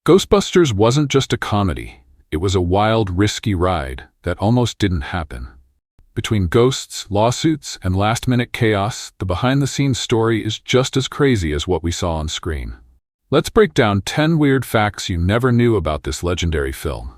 Ghostbusters wasn't just a comedy. It was a wild, risky ride that almost didn't happen. Between ghosts, lawsuits, and last-minute chaos, the behind-the-scenes story is just as crazy as what we saw on screen. Let's break down 10 weird facts you never knew about this legendary film.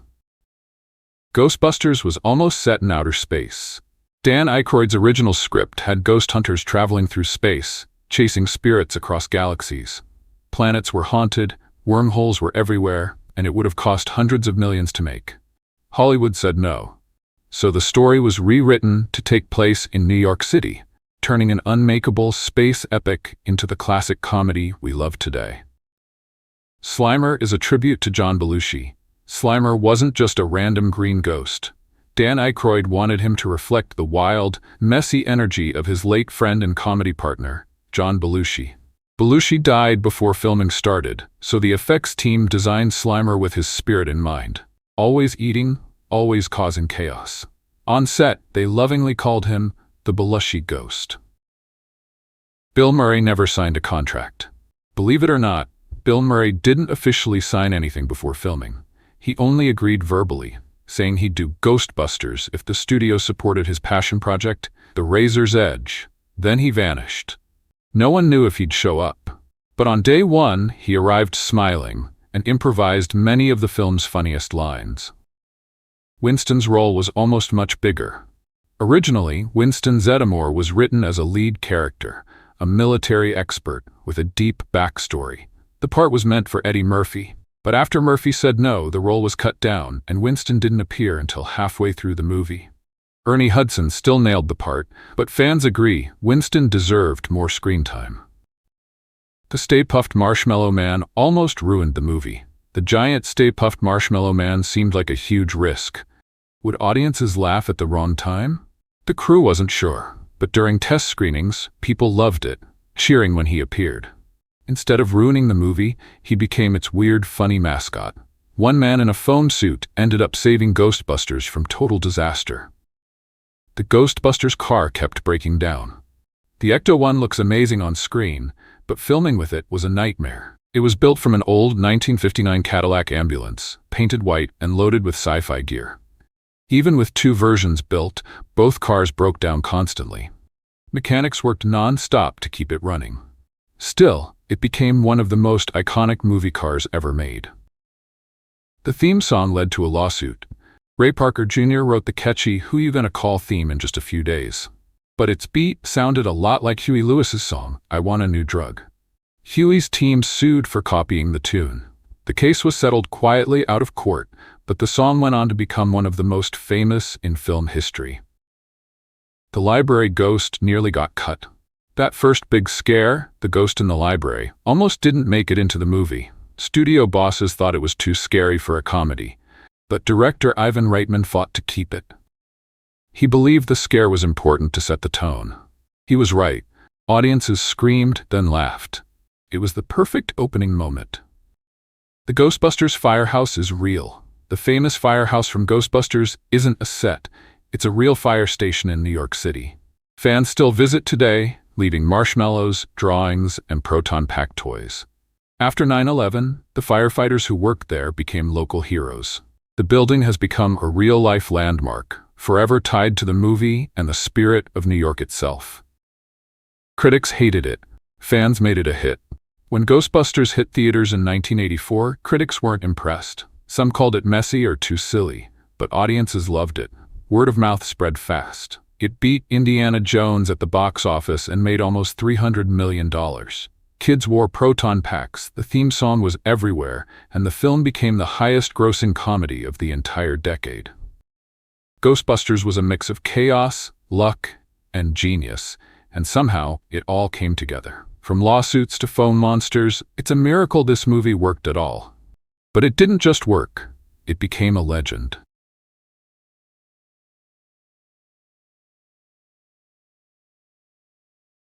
Ghostbusters was almost set in outer space. Dan Aykroyd's original script had ghost hunters traveling through space, chasing spirits across galaxies. Planets were haunted, wormholes were everywhere, and it would have cost hundreds of millions to make. Hollywood said no. So the story was rewritten to take place in New York City, turning an unmakeable space epic into the classic comedy we love today. Slimer is a tribute to John Belushi. Slimer wasn't just a random green ghost. Dan Aykroyd wanted him to reflect the wild, messy energy of his late friend and comedy partner, John Belushi. Belushi died before filming started, so the effects team designed Slimer with his spirit in mind. Always eating, always causing chaos. On set, they lovingly called him the Belushi Ghost. Bill Murray never signed a contract. Believe it or not, Bill Murray didn't officially sign anything before filming. He only agreed verbally, saying he'd do Ghostbusters if the studio supported his passion project, The Razor's Edge. Then he vanished. No one knew if he'd show up. But on day one, he arrived smiling and improvised many of the film's funniest lines. Winston's role was almost much bigger. Originally, Winston Zeddemore was written as a lead character, a military expert with a deep backstory. The part was meant for Eddie Murphy, but after Murphy said no, the role was cut down, and Winston didn't appear until halfway through the movie. Ernie Hudson still nailed the part, but fans agree Winston deserved more screen time. The Stay Puft Marshmallow Man almost ruined the movie. The giant Stay Puft Marshmallow Man seemed like a huge risk. Would audiences laugh at the wrong time? The crew wasn't sure, but during test screenings, people loved it, cheering when he appeared. Instead of ruining the movie, he became its weird, funny mascot. One man in a foam suit ended up saving Ghostbusters from total disaster. The Ghostbusters car kept breaking down. The Ecto-1 looks amazing on screen, but filming with it was a nightmare. It was built from an old 1959 Cadillac ambulance, painted white and loaded with sci-fi gear. Even with two versions built, both cars broke down constantly. Mechanics worked non-stop to keep it running. Still, it became one of the most iconic movie cars ever made. The theme song led to a lawsuit. Ray Parker Jr. wrote the catchy "Who You Gonna Call" theme in just a few days. But its beat sounded a lot like Huey Lewis's song, "I Want a New Drug." Huey's team sued for copying the tune. The case was settled quietly out of court, but the song went on to become one of the most famous in film history. The library ghost nearly got cut. That first big scare, the ghost in the library, almost didn't make it into the movie. Studio bosses thought it was too scary for a comedy, but director Ivan Reitman fought to keep it. He believed the scare was important to set the tone. He was right. Audiences screamed, then laughed. It was the perfect opening moment. The Ghostbusters firehouse is real. The famous firehouse from Ghostbusters isn't a set. It's a real fire station in New York City. Fans still visit today, leaving marshmallows, drawings, and proton-packed toys. After 9/11, the firefighters who worked there became local heroes. The building has become a real-life landmark, forever tied to the movie and the spirit of New York itself. Critics hated it. Fans made it a hit. When Ghostbusters hit theaters in 1984, critics weren't impressed. Some called it messy or too silly, but audiences loved it. Word of mouth spread fast. It beat Indiana Jones at the box office and made almost $300 million. Kids wore proton packs, the theme song was everywhere, and the film became the highest-grossing comedy of the entire decade. Ghostbusters was a mix of chaos, luck, and genius, and somehow it all came together. From lawsuits to foam monsters, it's a miracle this movie worked at all. But it didn't just work, it became a legend.